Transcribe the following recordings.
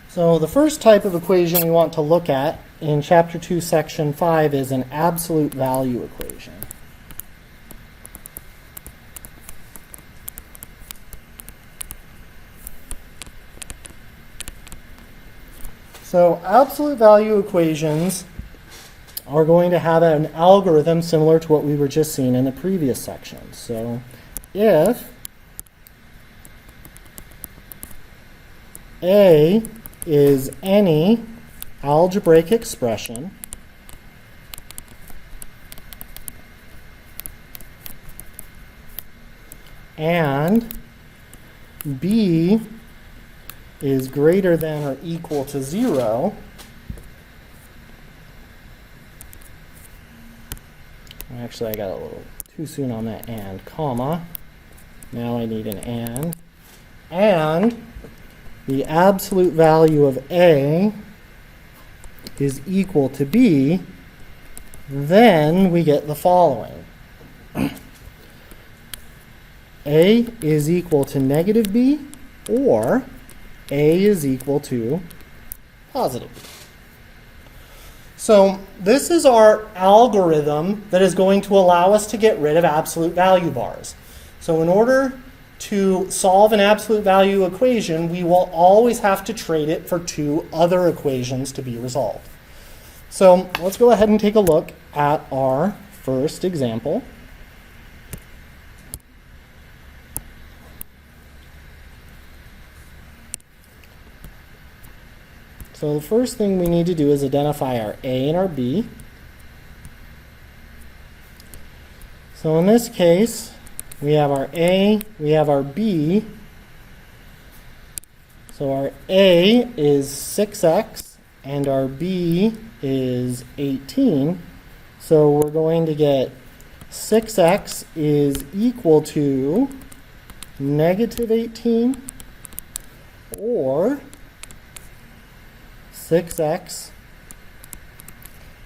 So the first type of equation we want to look at in Chapter 2, Section 5 is an absolute value equation. So absolute value equations are going to have an algorithm similar to what we were just seeing in the previous section. So if A is any algebraic expression and B is greater than or equal to 0, actually I got a little too soon on that and, comma, now I need an and the absolute value of A is equal to B, then we get the following. A is equal to negative B, or A is equal to positive B. So this is our algorithm that is going to allow us to get rid of absolute value bars. So in order to solve an absolute value equation, we will always have to trade it for two other equations to be resolved. So let's go ahead and take a look at our first example. So the first thing we need to do is identify our A and our B. So in this case, we have our A, we have our B. So our A is 6x and our B is 18. So we're going to get 6x is equal to negative 18, or 6x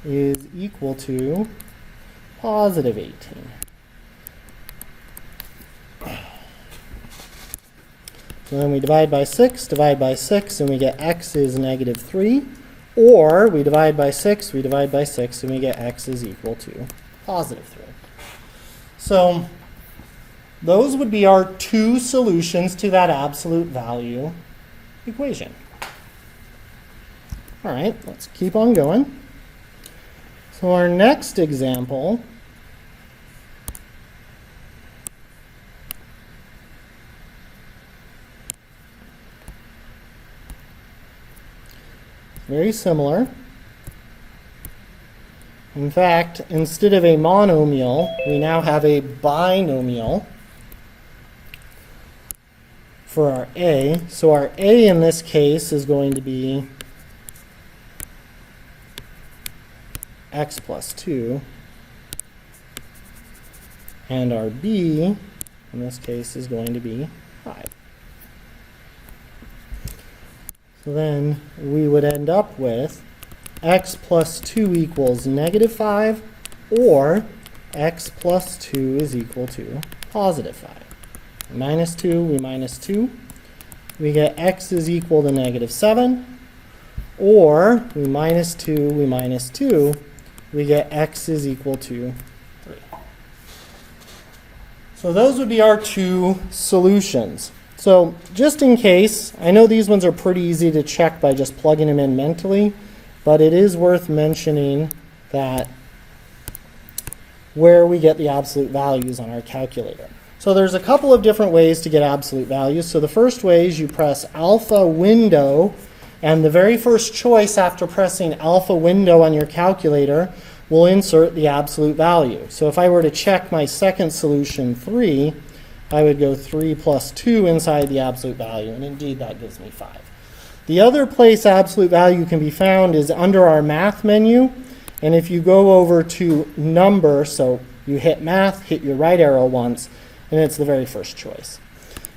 is equal to positive 18. So then we divide by 6, and we get x is negative 3. Or we divide by 6, and we get x is equal to positive 3. So those would be our two solutions to that absolute value equation. All right, let's keep on going. So our next example very similar. In fact, instead of a monomial, we now have a binomial for our A. So our A in this case is going to be x plus 2, and our B in this case is going to be 5. So then we would end up with x plus 2 equals negative 5, or x plus 2 is equal to positive 5. Minus 2, we minus 2. We get x is equal to negative 7, or we minus 2, we minus 2. We get x is equal to 3. So those would be our two solutions. So just in case, I know these ones are pretty easy to check by just plugging them in mentally, but it is worth mentioning that where we get the absolute values on our calculator. So there's a couple of different ways to get absolute values. So the first way is you press alpha window, and the very first choice after pressing alpha window on your calculator will insert the absolute value. So if I were to check my second solution, 3, I would go 3 plus 2 inside the absolute value, and indeed that gives me 5. The other place absolute value can be found is under our math menu, and if you go over to number, so you hit math, hit your right arrow once, and it's the very first choice.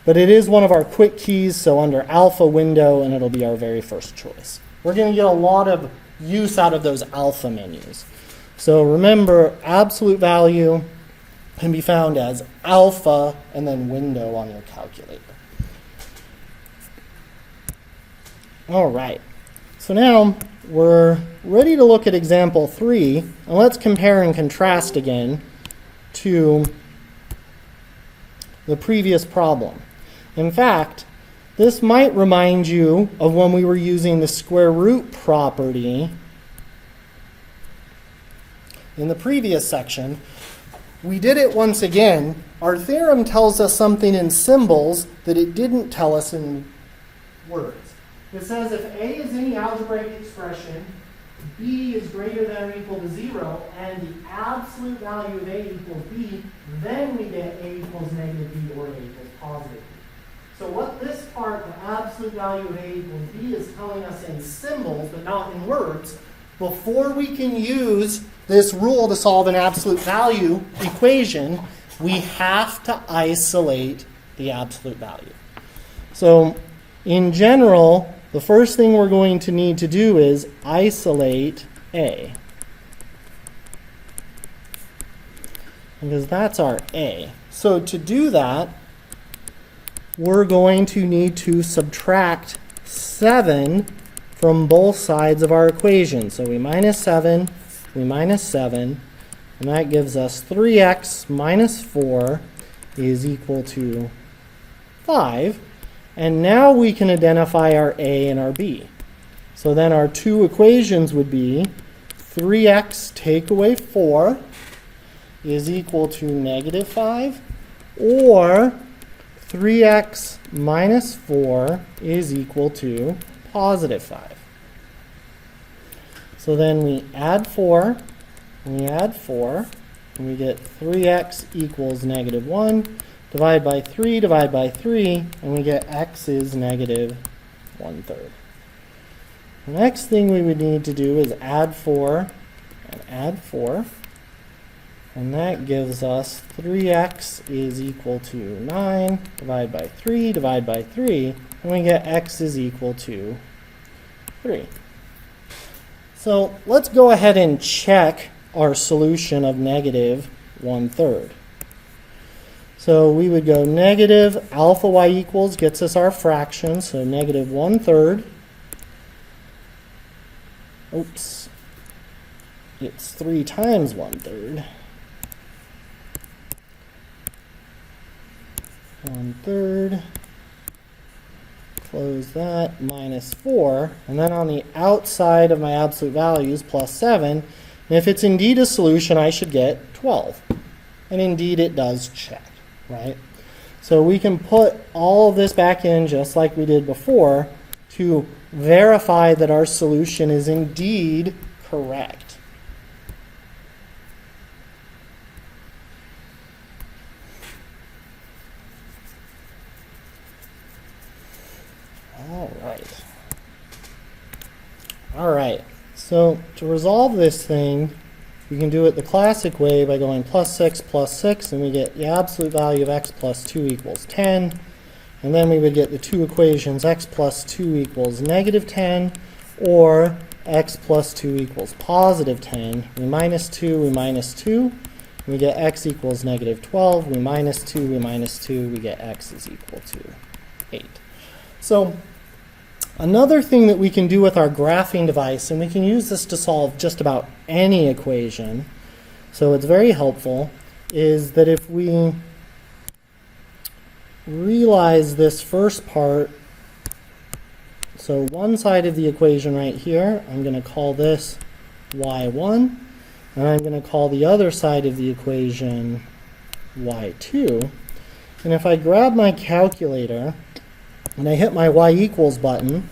But it is one of our quick keys, so under alpha window, and it'll be our very first choice. We're going to get a lot of use out of those alpha menus. So remember, absolute value can be found as alpha and then window on your calculator. All right. So now we're ready to look at example 3, and let's compare and contrast again to the previous problem. In fact, this might remind you of when we were using the square root property in the previous section. We did it once again. Our theorem tells us something in symbols that it didn't tell us in words. It says if A is any algebraic expression, B is greater than or equal to 0, and the absolute value of A equals B, then we get A equals negative B or A equals positive B. So what this part, the absolute value of A equals B, is telling us in symbols, but not in words, before we can use this rule to solve an absolute value equation, we have to isolate the absolute value. So in general, the first thing we're going to need to do is isolate A, because that's our A. So to do that, we're going to need to subtract 7 from both sides of our equation. So we minus 7, we minus 7, and that gives us 3x minus 4 is equal to 5. And now we can identify our A and our B. So then our two equations would be 3x take away 4 is equal to negative 5, or 3x minus 4 is equal to positive 5. So then we add 4, and we add 4, and we get 3x equals negative 1. Divide by 3, divide by 3, and we get x is negative 1/3. The next thing we would need to do is add 4 and add 4. And that gives us 3x is equal to 9. Divide by 3, divide by 3, and we get x is equal to 3. So let's go ahead and check our solution of negative 1/3. So we would go negative alpha y equals gets us our fraction, so negative 1/3. Oops. It's 3 times 1/3. 1/3. Close that, minus 4. And then on the outside of my absolute values, plus 7. And if it's indeed a solution, I should get 12. And indeed it does check. Right? So we can put all of this back in just like we did before to verify that our solution is indeed correct. All right. So to resolve this thing, we can do it the classic way by going plus 6, and we get the absolute value of x plus 2 equals 10. And then we would get the two equations, x plus 2 equals negative 10, or x plus 2 equals positive 10. We minus 2, we minus 2. We get x equals negative 12. We minus 2, we minus 2. We get x is equal to 8. So another thing that we can do with our graphing device, and we can use this to solve just about any equation, so it's very helpful, is that if we realize this first part, so one side of the equation right here, I'm going to call this y1, and I'm going to call the other side of the equation y2. And if I grab my calculator and I hit my y equals button,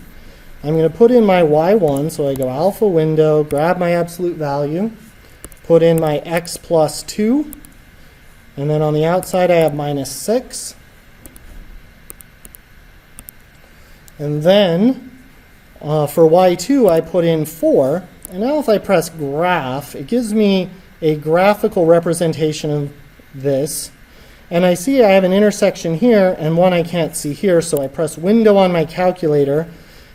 I'm going to put in my y1, so I go alpha window, grab my absolute value, put in my x plus 2, and then on the outside I have minus 6. And then for y2 I put in 4, and now if I press graph, it gives me a graphical representation of this. And I see I have an intersection here and one I can't see here, so I press window on my calculator,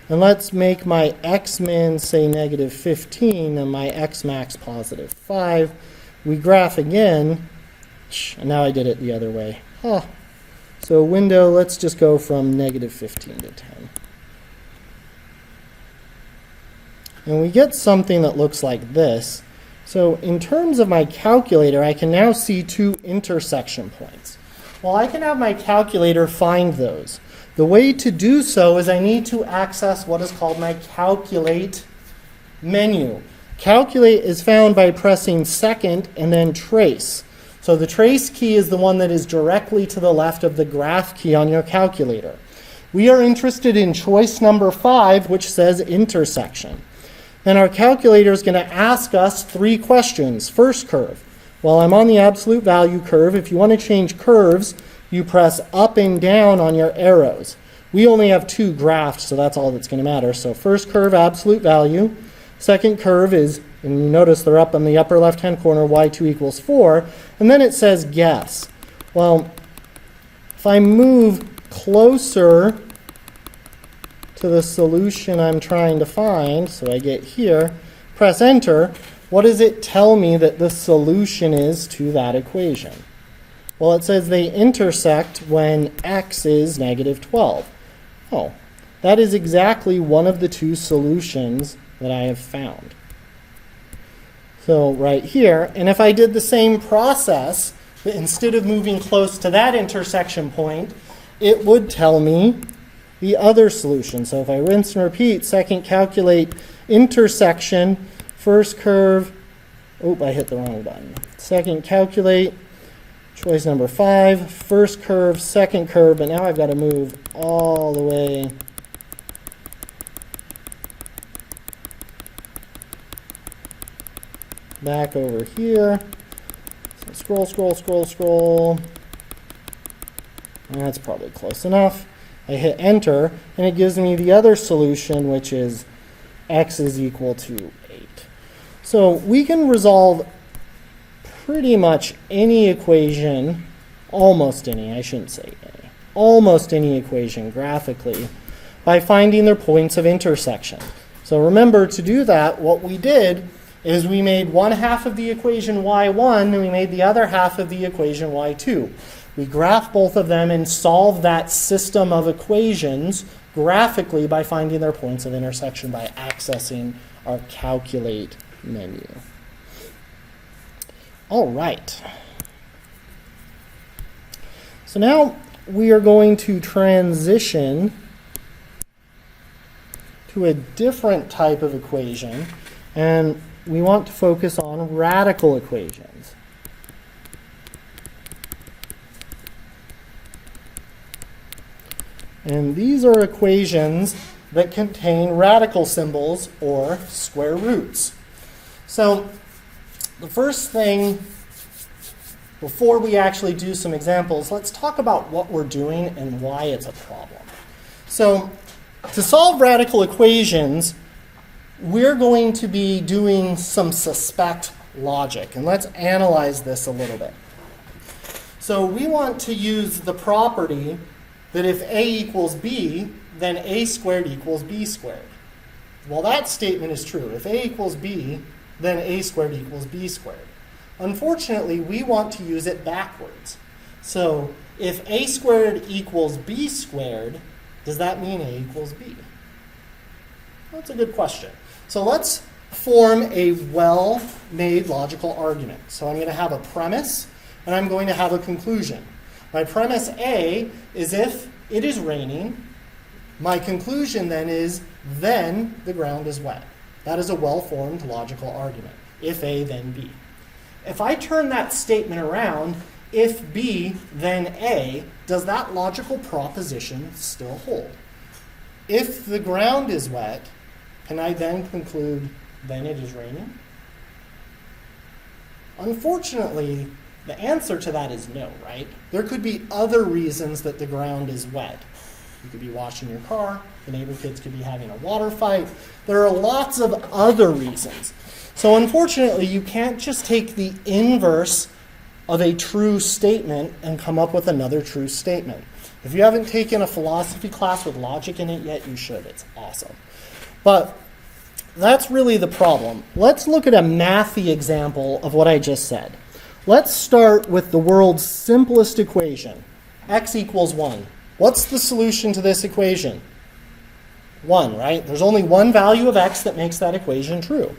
and let's make my x min say negative 15 and my x max positive 5. We graph again, and now I did it the other way. So window, let's just go from negative 15 to 10. And we get something that looks like this. So in terms of my calculator, I can now see two intersection points. Well, I can have my calculator find those. The way to do so is I need to access what is called my calculate menu. Calculate is found by pressing second and then trace. So the trace key is the one that is directly to the left of the graph key on your calculator. We are interested in choice number 5, which says intersection. Then our calculator is going to ask us 3 questions. First curve. Well, I'm on the absolute value curve. If you want to change curves, you press up and down on your arrows. We only have 2 graphed, so that's all that's going to matter. So first curve, absolute value. Second curve is, and you notice they're up in the upper left-hand corner, y2 equals 4. And then it says guess. Well, if I move closer to the solution I'm trying to find, so I get here, press enter, what does it tell me that the solution is to that equation? Well, it says they intersect when x is negative 12. Oh, that is exactly one of the 2 solutions that I have found. So right here, and if I did the same process, but instead of moving close to that intersection point, it would tell me the other solution. So if I rinse and repeat, second calculate intersection, first curve, I hit the wrong button. Second calculate, choice number 5, first curve, second curve, but now I've got to move all the way back over here. So scroll, scroll, scroll, scroll. That's probably close enough. I hit enter, and it gives me the other solution, which is x is equal to 8. So we can resolve pretty much any equation, almost any, I shouldn't say any, almost any equation graphically by finding their points of intersection. So remember, to do that, what we did is we made one half of the equation y1 and we made the other half of the equation y2. We graph both of them and solve that system of equations graphically by finding their points of intersection by accessing our calculate menu. All right. So now we are going to transition to a different type of equation, and we want to focus on radical equations. And these are equations that contain radical symbols or square roots. So the first thing, before we actually do some examples, let's talk about what we're doing and why it's a problem. So to solve radical equations, we're going to be doing some suspect logic. And let's analyze this a little bit. So we want to use the property that if a equals b, then a squared equals b squared. Well, that statement is true. If a equals b, then a squared equals b squared. Unfortunately, we want to use it backwards. So if a squared equals b squared, does that mean a equals b? That's a good question. So let's form a well-made logical argument. So I'm going to have a premise, and I'm going to have a conclusion. My premise A is if it is raining. My conclusion then is then the ground is wet. That is a well-formed logical argument. If A, then B. If I turn that statement around, if B, then A, does that logical proposition still hold? If the ground is wet, can I then conclude then it is raining? Unfortunately, the answer to that is no, right? There could be other reasons that the ground is wet. You could be washing your car, the neighbor kids could be having a water fight. There are lots of other reasons. So unfortunately, you can't just take the inverse of a true statement and come up with another true statement. If you haven't taken a philosophy class with logic in it yet, you should. It's awesome. But that's really the problem. Let's look at a mathy example of what I just said. Let's start with the world's simplest equation, x equals 1. What's the solution to this equation? 1, right? There's only one value of x that makes that equation true.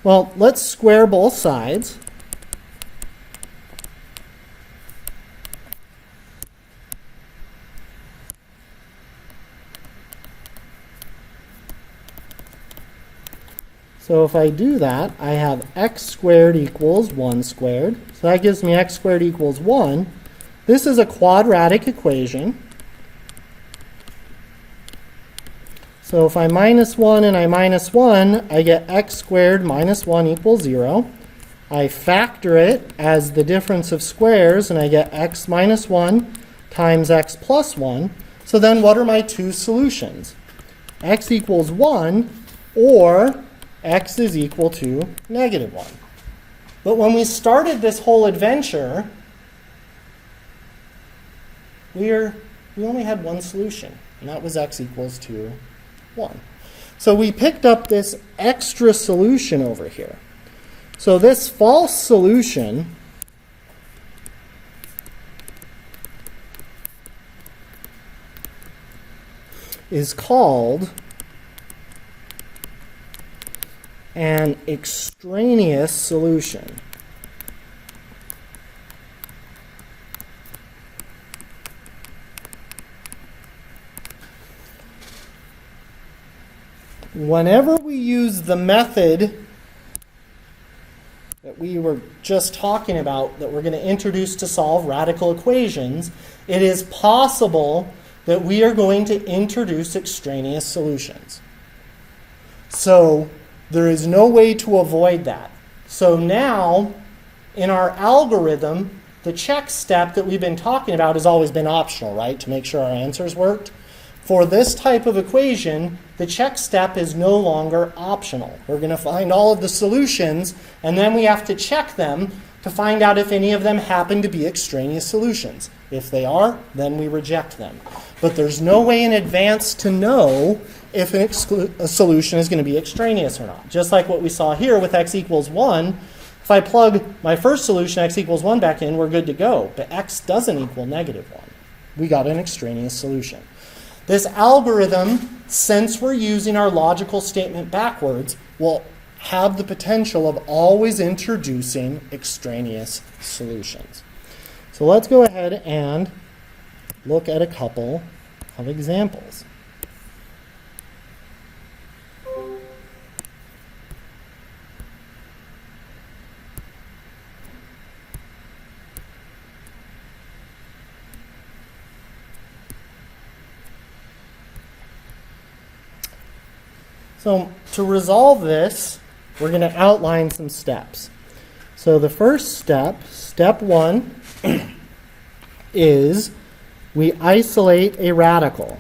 Well, let's square both sides. So if I do that, I have x squared equals 1 squared. So that gives me x squared equals 1. This is a quadratic equation. So if I minus 1 and I minus 1, I get x squared minus 1 equals 0. I factor it as the difference of squares, and I get x minus 1 times x plus 1. So then what are my two solutions? X equals 1, or x is equal to negative 1. But when we started this whole adventure, we only had one solution, and that was x equals to 1. So we picked up this extra solution over here. So this false solution is called an extraneous solution. Whenever we use the method that we were just talking about, that we're going to introduce to solve radical equations, it is possible that we are going to introduce extraneous solutions. So there is no way to avoid that. So now, in our algorithm, the check step that we've been talking about has always been optional, right, to make sure our answers worked. For this type of equation, the check step is no longer optional. We're going to find all of the solutions, and then we have to check them to find out if any of them happen to be extraneous solutions. If they are, then we reject them. But there's no way in advance to know if a solution is going to be extraneous or not. Just like what we saw here with x equals 1, if I plug my first solution, x equals 1, back in, we're good to go. But x doesn't equal negative 1. We got an extraneous solution. This algorithm, since we're using our logical statement backwards, will have the potential of always introducing extraneous solutions. So let's go ahead and look at a couple of examples. So to resolve this, we're going to outline some steps. So the first step, step 1, is we isolate a radical.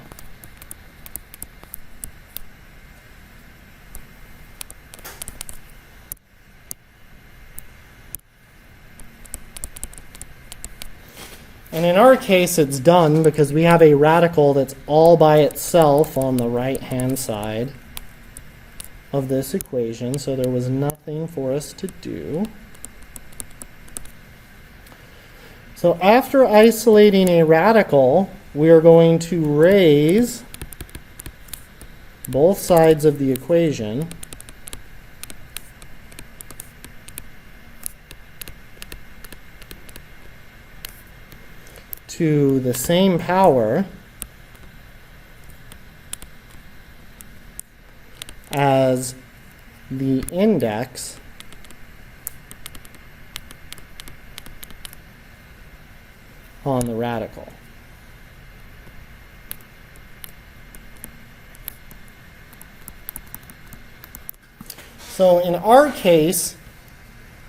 And in our case, it's done because we have a radical that's all by itself on the right-hand side of this equation, so there was nothing for us to do. So after isolating a radical, we are going to raise both sides of the equation to the same power as the index on the radical. So in our case,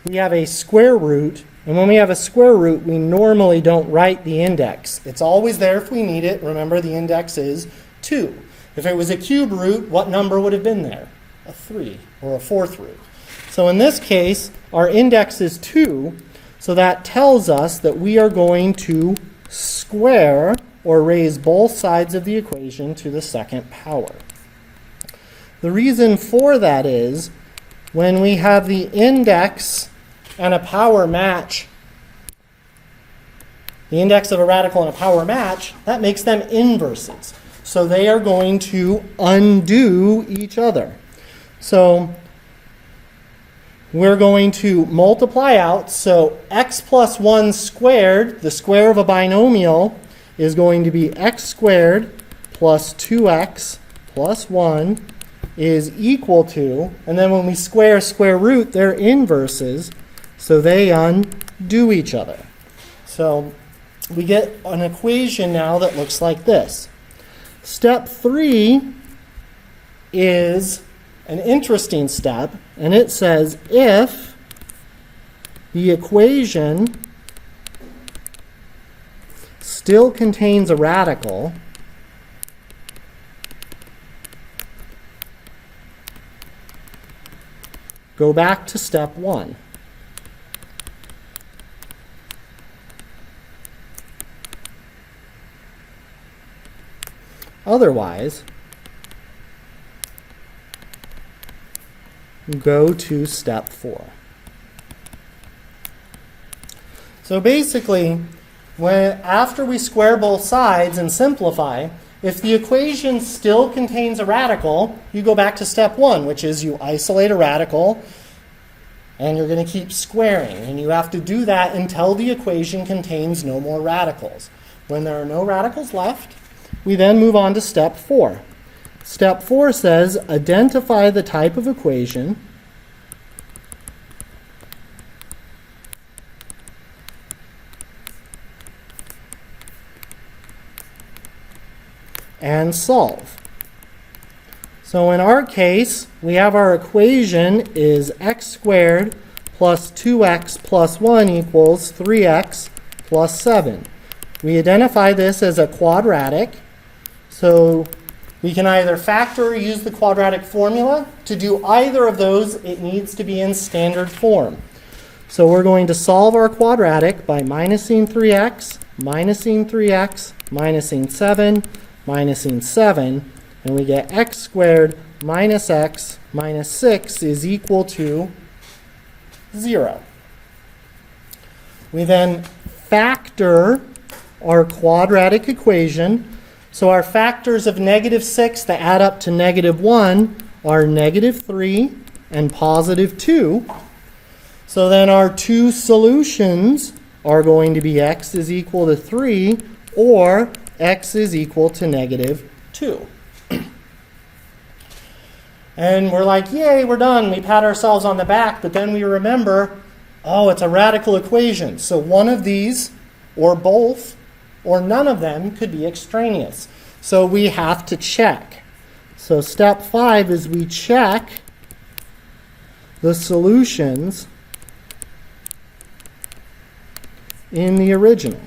we have a square root, and when we have a square root, we normally don't write the index. It's always there if we need it. Remember, the index is 2. If it was a cube root, what number would have been there? A 3 or a 4th root. So in this case, our index is 2, so that tells us that we are going to square or raise both sides of the equation to the second power. The reason for that is when we have the index and a power match, the index of a radical and a power match, that makes them inverses. So they are going to undo each other. So we're going to multiply out. So x plus 1 squared, the square of a binomial, is going to be x squared plus 2x plus 1 is equal to, and then when we square root, they're inverses, so they undo each other. So we get an equation now that looks like this. Step 3 is an interesting step, and it says if the equation still contains a radical, go back to step 1. Otherwise, go to step 4. So basically, after we square both sides and simplify, if the equation still contains a radical, you go back to step 1, which is you isolate a radical, and you're going to keep squaring. And you have to do that until the equation contains no more radicals. When there are no radicals left, we then move on to step 4. Step 4 says identify the type of equation and solve. So in our case, we have our equation is x squared plus 2x plus 1 equals 3x plus 7. We identify this as a quadratic. So we can either factor or use the quadratic formula. To do either of those, it needs to be in standard form. So we're going to solve our quadratic by minusing 3x, minusing 3x, minusing 7, minusing 7, and we get x squared minus x minus 6 is equal to 0. We then factor our quadratic equation. So our factors of -6 that add up to -1 are -3 and +2. So then our two solutions are going to be x is equal to 3 or x is equal to -2. And we're like, yay, we're done. We pat ourselves on the back, but then we remember, oh, it's a radical equation. So one of these, or both, or none of them could be extraneous. So we have to check. So step 5 is we check the solutions in the original.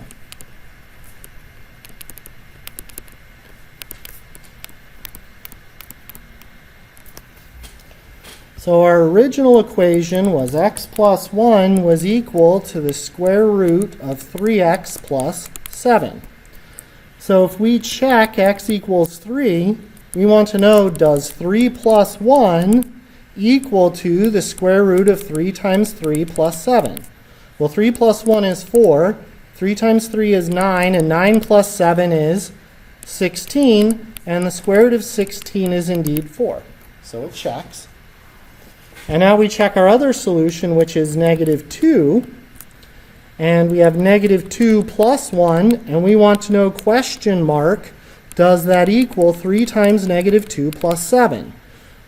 So our original equation was x plus 1 was equal to the square root of 3x plus 7. So if we check x equals 3, we want to know, does 3 plus 1 equal to the square root of 3 times 3 plus 7? Well, 3 plus 1 is 4, 3 times 3 is 9, and 9 plus 7 is 16, and the square root of 16 is indeed 4. So it checks. And now we check our other solution, which is -2. And we have -2 plus 1, and we want to know, question mark, does that equal 3 times -2 plus 7?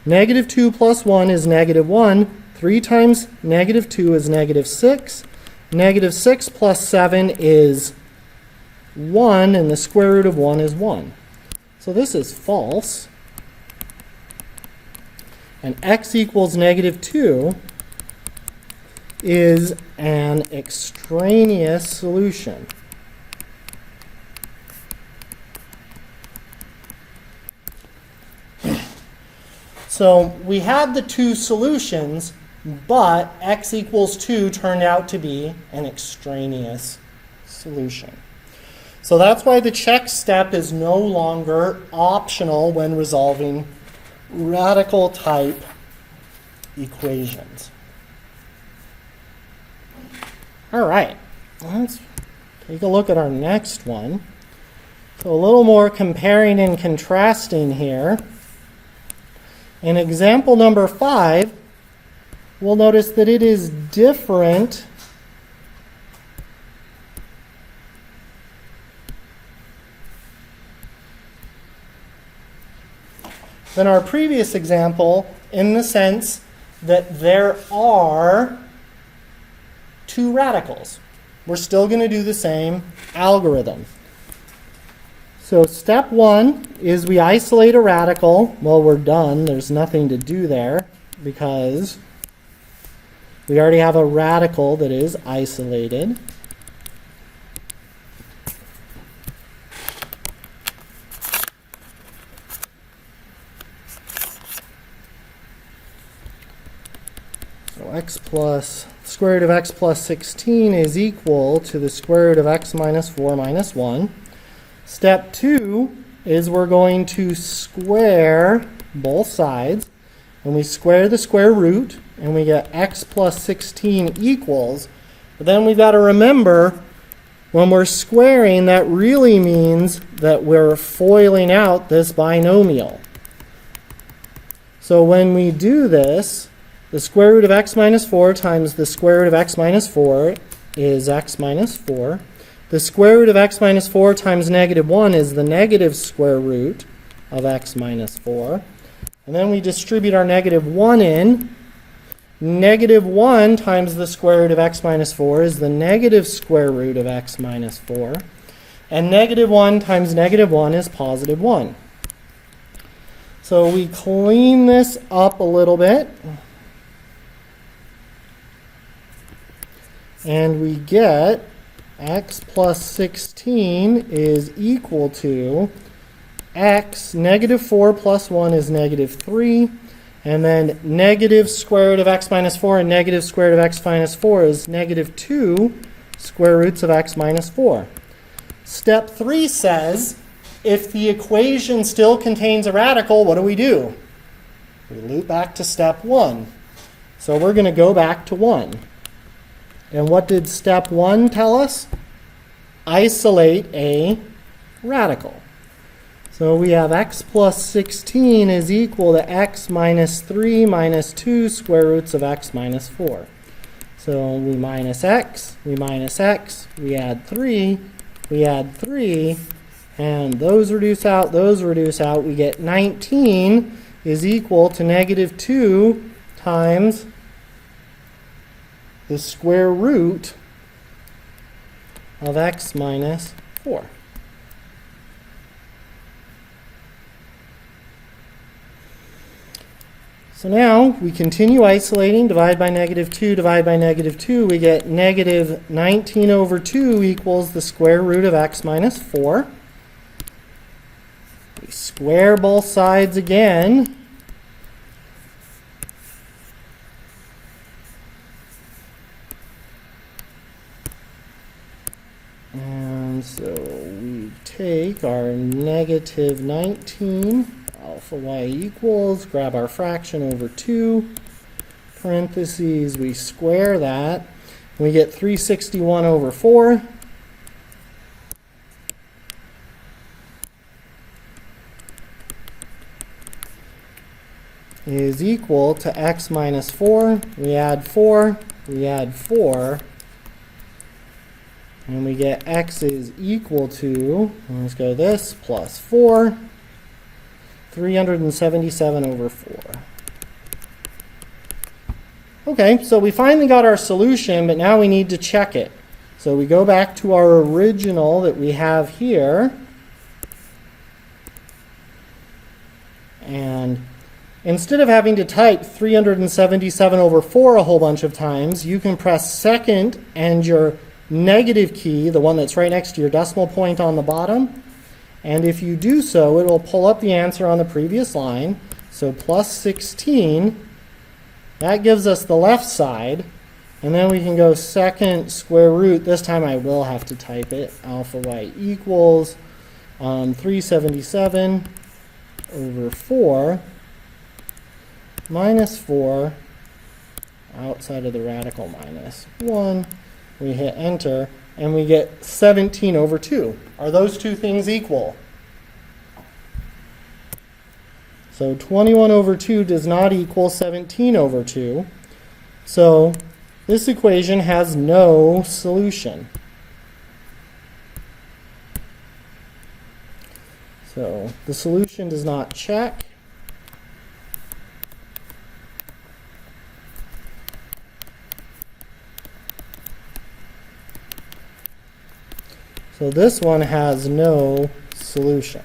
-2 plus 1 is -1. 3 times -2 is -6. -6 plus 7 is 1, and the square root of 1 is 1. So this is false. And x equals -2 is an extraneous solution. So we had the two solutions, but x equals 2 turned out to be an extraneous solution. So that's why the check step is no longer optional when resolving radical type equations. All right, let's take a look at our next one. So a little more comparing and contrasting here. In example number 5, we'll notice that it is different than our previous example in the sense that there are 2 radicals. We're still going to do the same algorithm. So step 1 is we isolate a radical. Well, we're done. There's nothing to do there because we already have a radical that is isolated. So square root of x plus 16 is equal to the square root of x minus 4 minus 1. Step 2 is we're going to square both sides, and we square the square root, and we get x plus 16 equals. But then we've got to remember, when we're squaring, that really means that we're FOILing out this binomial. So when we do this, the square root of x minus 4 times the square root of x minus 4 is x minus 4. The square root of x minus 4 times negative 1 is the negative square root of x minus 4. And then we distribute our negative 1 in. Negative 1 times the square root of x minus 4 is the negative square root of x minus 4. And negative 1 times negative 1 is positive 1. So we clean this up a little bit. And we get x plus 16 is equal to x, negative 4 plus 1 is negative 3, and then negative square root of x minus 4 and negative square root of x minus 4 is negative 2 square roots of x minus 4. Step 3 says, if the equation still contains a radical, what do? We loop back to step 1. So we're going to go back to 1. And what did step 1 tell us? Isolate a radical. So we have x plus 16 is equal to x minus 3 minus 2 square roots of x minus 4. So we minus x, we add 3, and those reduce out. We get 19 is equal to negative 2 times the square root of x minus 4. So now we continue isolating, divide by negative 2, divide by negative 2. We get negative 19 over 2 equals the square root of x minus 4. We square both sides again. And so we take our negative 19, alpha y equals, grab our fraction over 2, parentheses, we square that, and we get 361 over 4. Is equal to x minus 4. We add 4, and we get x is equal to, let's go this, plus 4, 377 over 4. Okay, so we finally got our solution, but now we need to check it. So we go back to our original that we have here. And instead of having to type 377 over 4 a whole bunch of times, you can press second and your negative key, the one that's right next to your decimal point on the bottom. And if you do so, it will pull up the answer on the previous line. So plus 16, that gives us the left side. And then we can go second square root. This time I will have to type it. Alpha y equals 377 over 4 minus 4 outside of the radical minus 1. We hit enter, and we get 17 over 2. Are those two things equal? So 21 over 2 does not equal 17 over 2. So this equation has no solution. So the solution does not check. So this one has no solution.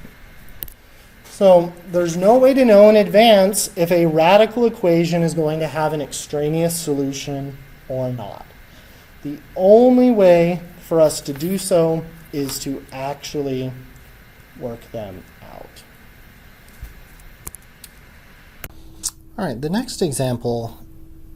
So there's no way to know in advance if a radical equation is going to have an extraneous solution or not. The only way for us to do so is to actually work them out. All right, the next example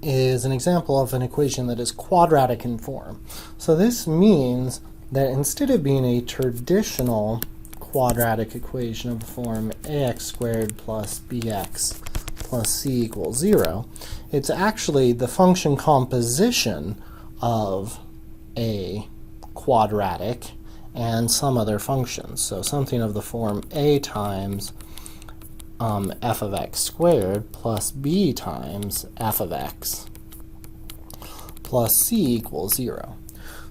is an example of an equation that is quadratic in form. So this means that instead of being a traditional quadratic equation of the form ax squared plus bx plus c equals 0, it's actually the function composition of a quadratic and some other functions. So something of the form a times f of x squared plus b times f of x plus c equals 0.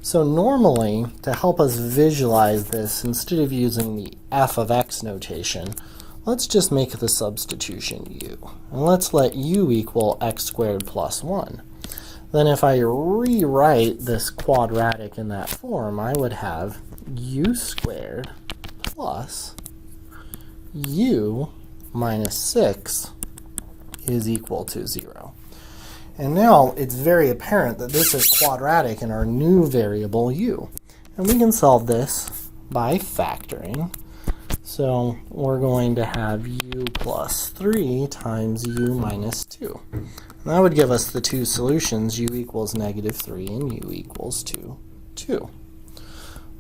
So normally, to help us visualize this, instead of using the f of x notation, let's just make the substitution u. And let's let u equal x squared plus 1. Then if I rewrite this quadratic in that form, I would have u squared plus u minus 6 is equal to 0. And now it's very apparent that this is quadratic in our new variable u. And we can solve this by factoring. So we're going to have u plus 3 times u minus 2. And that would give us the two solutions, u equals negative 3 and u equals 2.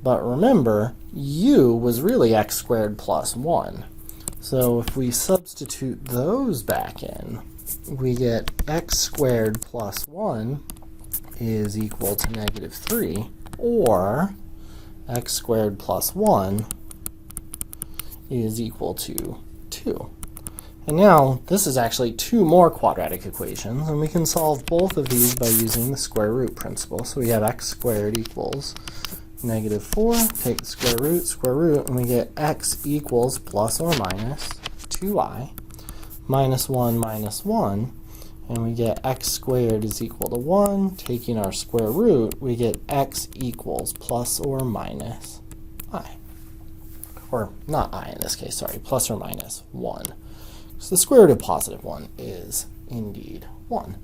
But remember, u was really x squared plus 1. So if we substitute those back in, we get x squared plus 1 is equal to negative 3, or x squared plus 1 is equal to 2. And now this is actually two more quadratic equations, and we can solve both of these by using the square root principle. So we have x squared equals negative 4, take the square root, and we get x equals plus or minus 2i minus 1 minus 1, and we get x squared is equal to 1. Taking our square root, we get x equals plus or minus I. Or not I in this case, sorry, plus or minus 1. So the square root of positive 1 is indeed 1.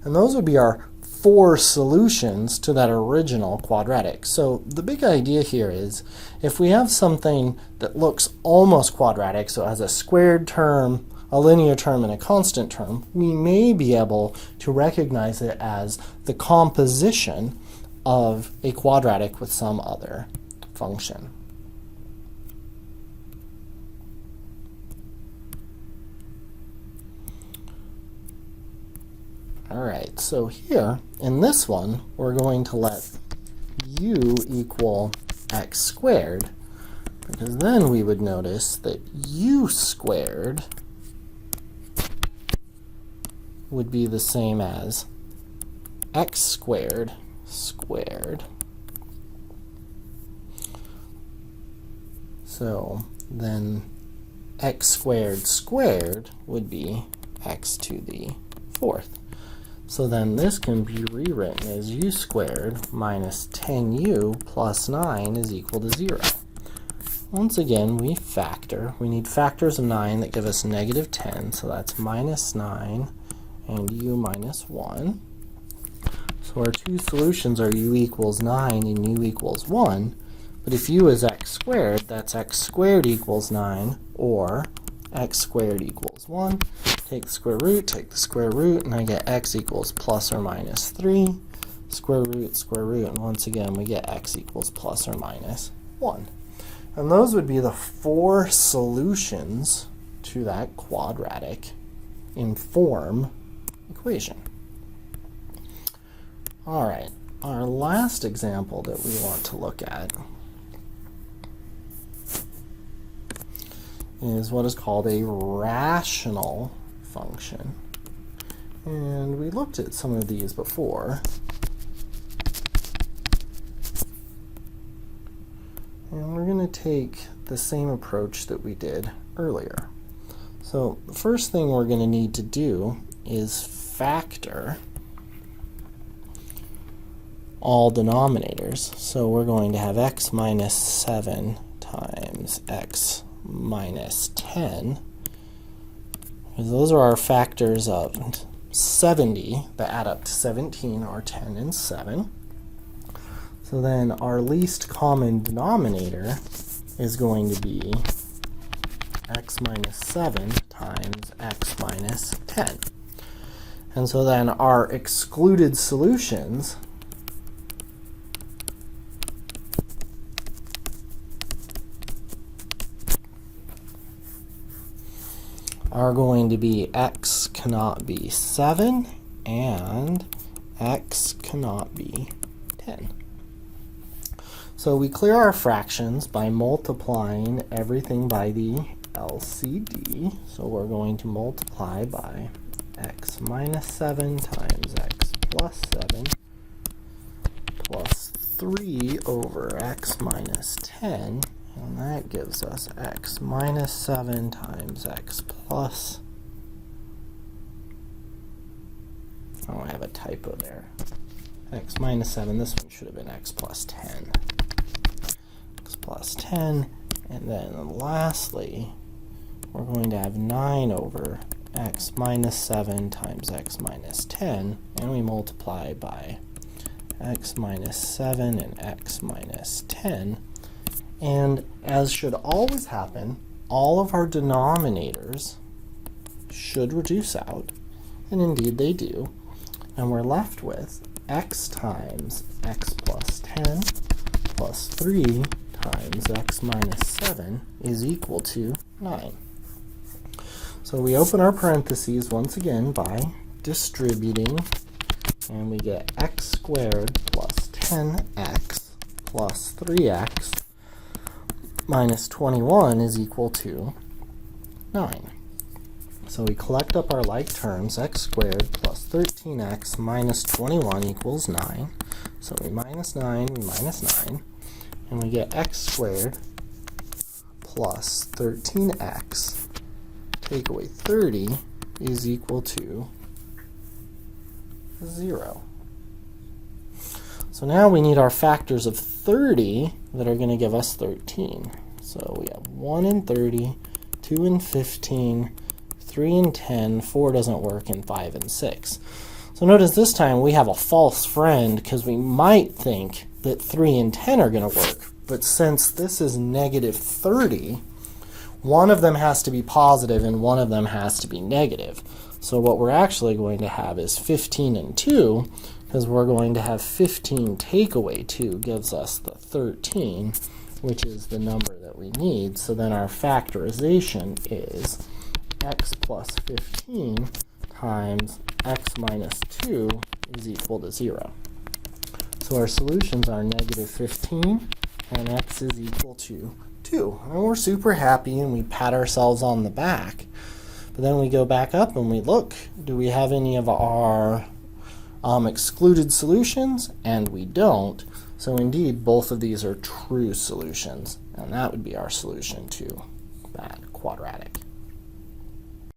And those would be our 4 solutions to that original quadratic. So the big idea here is if we have something that looks almost quadratic, so it has a squared term, a linear term, and a constant term, we may be able to recognize it as the composition of a quadratic with some other function. Alright, so here, in this one, we're going to let u equal x squared, because then we would notice that u squared would be the same as x squared squared. So then x squared squared would be x to the 4th. So then this can be rewritten as u squared minus 10u plus 9 is equal to 0. Once again, we factor. We need factors of 9 that give us negative 10, so that's minus 9 and u minus 1. So our two solutions are u equals 9 and u equals 1. But if u is x squared, that's x squared equals 9, or x squared equals 1. Take the square root, and I get x equals plus or minus 3. Square root, and once again we get x equals plus or minus 1. And those would be the 4 solutions to that quadratic in form equation. Alright, our last example that we want to look at is what is called a rational function. And we looked at some of these before. And we're going to take the same approach that we did earlier. So the first thing we're going to need to do is factor all denominators. So we're going to have x minus 7 times x minus 10, because those are our factors of 70 that add up to 17, are 10 and 7. So then our least common denominator is going to be x minus 7 times x minus 10. And so then our excluded solutions are going to be x cannot be 7 and x cannot be 10. So we clear our fractions by multiplying everything by the LCD. So we're going to multiply by x minus 7 times x plus 7 plus 3 over x minus 10. And that gives us x minus 7 times x plus, oh, I have a typo there, x minus 7, this one should have been x plus 10. X plus 10, and then lastly, we're going to have 9 over x minus 7 times x minus 10, and we multiply by x minus 7 and x minus 10. And as should always happen, all of our denominators should reduce out, and indeed they do, and we're left with x times x plus 10 plus 3 times x minus 7 is equal to 9. So we open our parentheses once again by distributing, and we get x squared plus 10x plus 3x minus 21 is equal to 9. So we collect up our like terms, x squared plus 13x minus 21 equals 9. So we minus 9, we minus 9, and we get x squared plus 13x, take away 30, is equal to 0. So now we need our factors of 30 that are going to give us 13. So we have 1 and 30, 2 and 15, 3 and 10, 4 doesn't work, and 5 and 6. So notice this time we have a false friend because we might think that 3 and 10 are going to work. But since this is negative 30, one of them has to be positive and one of them has to be negative. So what we're actually going to have is 15 and 2, because we're going to have 15 take away 2 gives us the 13, which is the number that we need. So then our factorization is x plus 15 times x minus 2 is equal to 0. So our solutions are negative 15 and x is equal to 2. And we're super happy and we pat ourselves on the back. But then we go back up and we look, do we have any of our excluded solutions? And we don't. So indeed, both of these are true solutions. And that would be our solution to that quadratic.